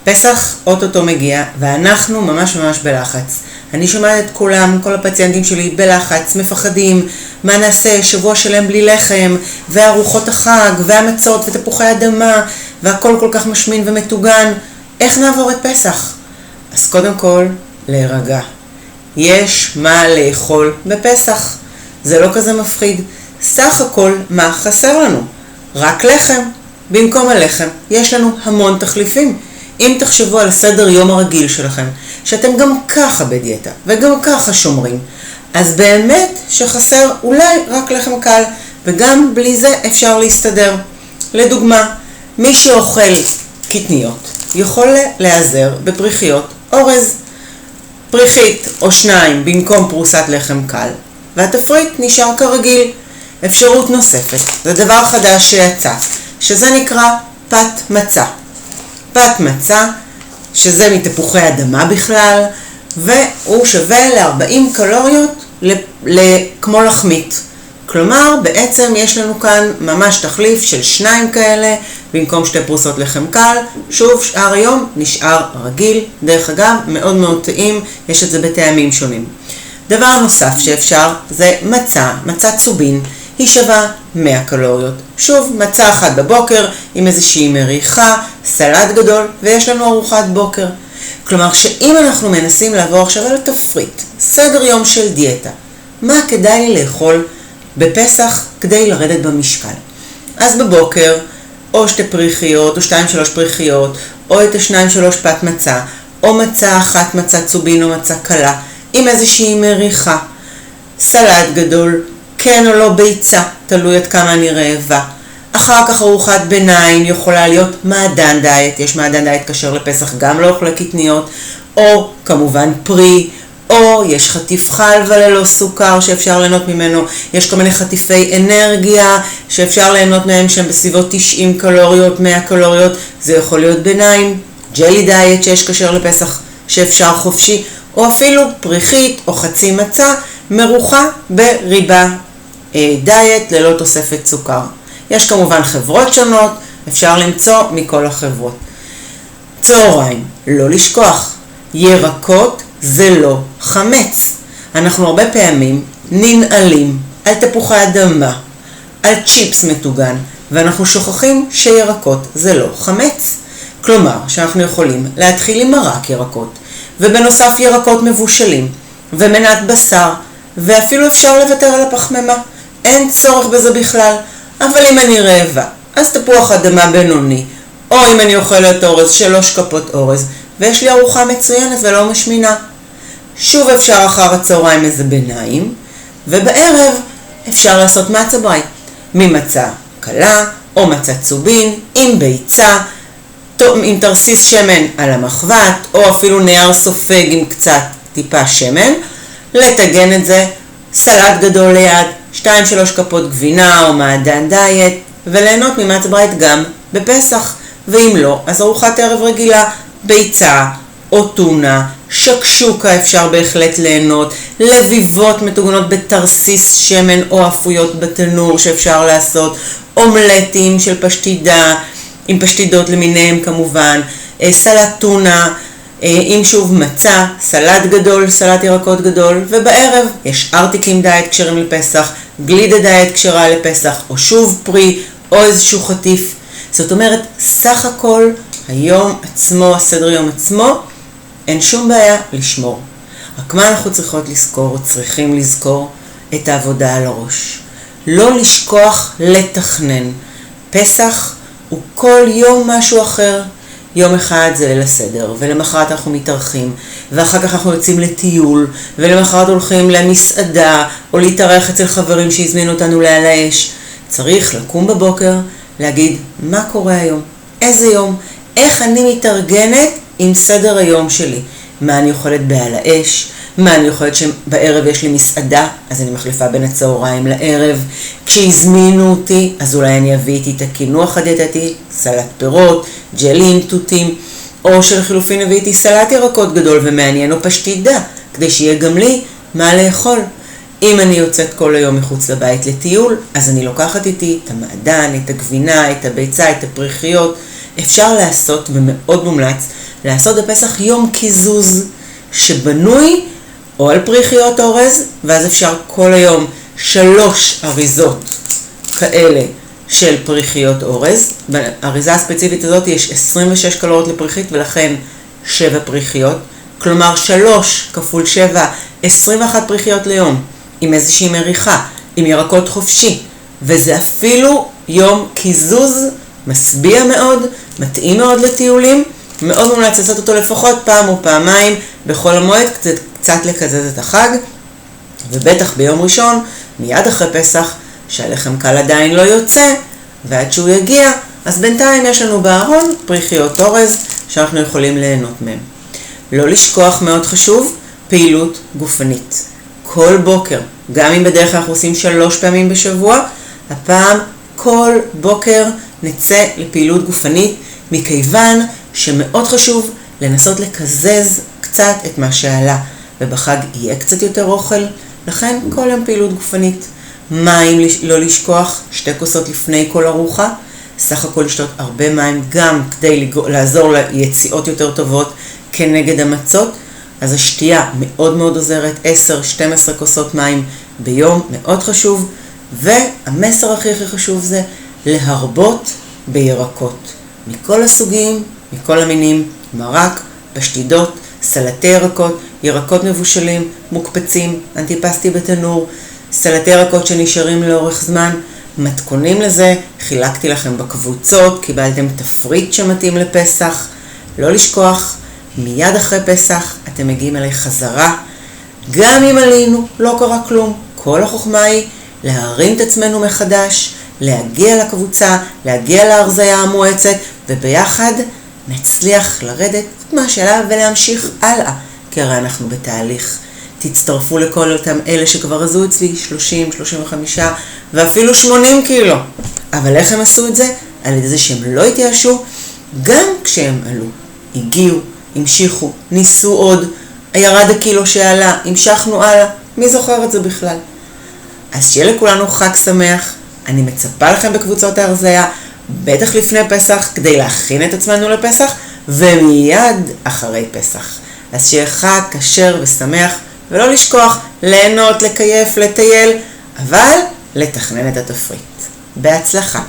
פסח אוטוטו מגיע, ואנחנו ממש בלחץ. אני שומעת את כולם, כל הפציינטים שלי בלחץ, מפחדים, מה נעשה, שבוע שלם בלי לחם, וארוחות החג, והמצות, ותפוחי אדמה, והכל כל כך משמין ומטוגן. איך נעבור את פסח? אז קודם כל, להירגע. יש מה לאכול בפסח. זה לא כזה מפחיד. סך הכל, מה חסר לנו? רק לחם. במקום הלחם, יש לנו המון תחליפים. אם תחשבו על סדר יום הרגיל שלכם, שאתם גם ככה בדיאטה וגם ככה שומרים, אז באמת שחסר אולי רק לחם קל, וגם בלי זה אפשר להסתדר. לדוגמה, מי שאוכל קטניות יכול להיעזר בפריחיות אורז. פריחית או שניים במקום פרוסת לחם קל, והתפריט נשאר כרגיל. אפשרות נוספת, זה דבר חדש שיצא, שזה נקרא פת מצה. פת מצה, שזה מתפוחי אדמה בכלל, והוא שווה ל-40 קלוריות כמו לחמית. כלומר, בעצם יש לנו כאן ממש תחליף של 2 כאלה, במקום 2 פרוסות לחם קל. שוב, שאר היום נשאר רגיל. דרך אגב, מאוד טעים, יש את זה בטעמים שונים. דבר נוסף שאפשר זה מצה צובין. היא שווה 100 קלוריות. שוב, מצה אחת בבוקר עם איזושהי מריחה, סלט גדול, ויש לנו ארוחת בוקר. כלומר, שאם אנחנו מנסים לעבור עכשיו על התפריט, סדר יום של דיאטה, מה כדאי לי לאכול בפסח כדי לרדת במשקל? אז בבוקר, או 2 פריחיות, או 2-3 פריחיות, או את 2-3 פת מצה, או מצה אחת, מצה צובין או מצה קלה, עם איזושהי מריחה, סלט גדול, כן או לא ביצה, תלוי עד כמה אני רעבה. אחר כך ארוחת ביניים יכולה להיות מעדן דיאט, יש מעדן דיאט כשר לפסח גם לאוכלי קטניות, או כמובן פרי, או יש חטיף חלבה ללא סוכר שאפשר ליהנות ממנו, יש כל מיני חטיפי אנרגיה שאפשר ליהנות מהם שהם בסביבות 90 קלוריות, 100 קלוריות, זה יכול להיות ביניים, ג'לי דיאט שיש כשר לפסח שאפשר חופשי, או אפילו פריחית או חצי מצה מרוחה בריבה דיאט ללא תוספת סוכר. יש כמובן חברות שונות, אפשר למצוא מכל החברות. צהריים, לא לשכוח, ירקות זה לא חמץ. אנחנו הרבה פעמים ננעלים על תפוחי אדמה, על צ'יפס מטוגן, ואנחנו שוכחים שירקות זה לא חמץ. כלומר, שאנחנו יכולים להתחיל עם מרק ירקות, ובנוסף ירקות מבושלים, ומנת בשר, ואפילו אפשר לוותר על הפחמימה. אין צורך בזה בכלל. אבל אם אני רעבה, אז תפוח אדמה בינוני, או אם אני אוכלת אורז, 3 כפות אורז, ויש לי ארוחה מצוינת ולא משמינה. שוב אפשר אחר הצהריים איזה ביניים, ובערב אפשר לעשות מצה ברייט, ממצה קלה או מצה צובין עם ביצה, עם תרסיס שמן על המחבת, או אפילו נייר סופג עם קצת טיפה שמן, לטגן את זה, סלט גדול ליד, 2-3 כפות גבינה או מעדן דיאט, וליהנות ממצה ברייט גם בפסח. ואם לא, אז ארוחת ערב רגילה, ביצה או טונה, שקשוקה אפשר בהחלט ליהנות, לביבות מטוגנות בתרסיס שמן או אפויות בתנור שאפשר לעשות, אומלטים של פשטידה, עם פשטידות למיניהם כמובן, סלט טונה, עם שוב מצה, סלט גדול, סלט ירקות גדול, ובערב יש ארטיקים דיאט קשרים לפסח, גלידה דיאט קשרה לפסח, או שוב פרי, או איזשהו חטיף. זאת אומרת, סך הכל, היום עצמו, הסדר יום עצמו, אין שום בעיה לשמור. רק מה אנחנו צריכים לזכור? את העבודה על הראש. לא לשכוח לתכנן. פסח הוא כל יום משהו אחר. יום אחד זה ליל הסדר, ולמחרת אנחנו מתארחים, ואחר כך אנחנו יוצאים לטיול, ולמחרת הולכים למסעדה, או להתארח אצל חברים שהזמינו אותנו לעל האש. צריך לקום בבוקר, להגיד מה קורה היום, איזה יום, איך אני מתארגנת עם סדר היום שלי. מה אני אוכלת בעל האש, מה אני אוכלת שבערב יש לי מסעדה, אז אני מחליפה בין הצהריים לערב. כשהזמינו אותי, אז אולי אני אביא איתי את הקינוח הדיאטטי, סלט פירות, ג'לים, תותים, או שלחילופין אביא איתי סלט ירקות גדול ומעניין או פשטידה, כדי שיהיה גם לי מה לאכול. אם אני יוצאת כל היום מחוץ לבית לטיול, אז אני לוקחת איתי את המעדן, את הגבינה, את הביצה, את הפריחיות. אפשר לעשות ומאוד מומלץ לעשות בפסח יום קיזוז שבנוי או על פריחיות אורז, ואז אפשר כל היום 3 אריזות כאלה של פריחיות אורז. באריזה הספציפית הזאת יש 26 קלוריות לפריחית ולכן 7 פריחיות. כלומר 3 כפול 7, 21 פריחיות ליום, עם איזושהי מריחה, עם ירקות חופשי. וזה אפילו יום קיזוז משביע מאוד, מתאים מאוד לטיולים. מאוד מומלץ לעשות אותו לפחות פעם או פעמיים בכל המועד, קצת לקזז את החג. ובטח ביום ראשון, מיד אחרי פסח, שהלחם קל עדיין לא יוצא, ועד שהוא יגיע, אז בינתיים יש לנו בארון פריחיות אורז שאנחנו יכולים ליהנות מהם. לא לשכוח, מאוד חשוב, פעילות גופנית. כל בוקר, גם אם בדרך כלל אנחנו עושים 3 פעמים בשבוע, הפעם כל בוקר נצא לפעילות גופנית, מכיוון שמאוד חשוב לנסות לקזז קצת את מה שעלה, ובחג יהיה קצת יותר אוכל, לכן כל יום פעילות גופנית. מים לא לשכוח, 2 כוסות לפני כל ארוחה, סך הכל לשתות הרבה מים גם כדי לעזור ליציאות יותר טובות כנגד המצות. אז השתייה מאוד מאוד עוזרת, 10-12 כוסות מים ביום, מאוד חשוב. והמסר הכי חשוב זה להרבות בירקות מכל הסוגים, מכל המינים, מרק, פשטידות, סלטי ירקות, ירקות מבושלים, מוקפצים, אנטיפסטי בתנור, סלטי ירקות שנשארים לאורך זמן. מתכונים לזה חילקתי לכם בקבוצות, קיבלתם תפריט שמתאים לפסח. לא לשכוח, מיד אחרי פסח אתם מגיעים אליי חזרה. גם אם עלינו, לא קרה כלום. כל החוכמה היא להרים את עצמנו מחדש, להגיע לקבוצה, להגיע להרזיה המועצת, וביחד נצליח לרדת מה שעלה ולהמשיך הלאה, כי הרי אנחנו בתהליך. תצטרפו לכל אותם אלה שכבר עזו אצלי 30, 35 ואפילו 80 קילו. אבל איך הם עשו את זה? על ידי זה שהם לא התייאשו, גם כשהם עלו. הגיעו, המשיכו, ניסו עוד, ירד הקילו שעלה, המשכנו הלאה. מי זוכר את זה בכלל? אז שיהיה לכולנו חג שמח. אני מצפה לכם בקבוצות ההרזיה, בטח לפני פסח, כדי להכין את עצמנו לפסח, ומיד אחרי פסח. אז שיהיה חג כשר ושמח, ולא לשכוח ליהנות, לקייף, לטייל, אבל לתכנן את התפריט. בהצלחה.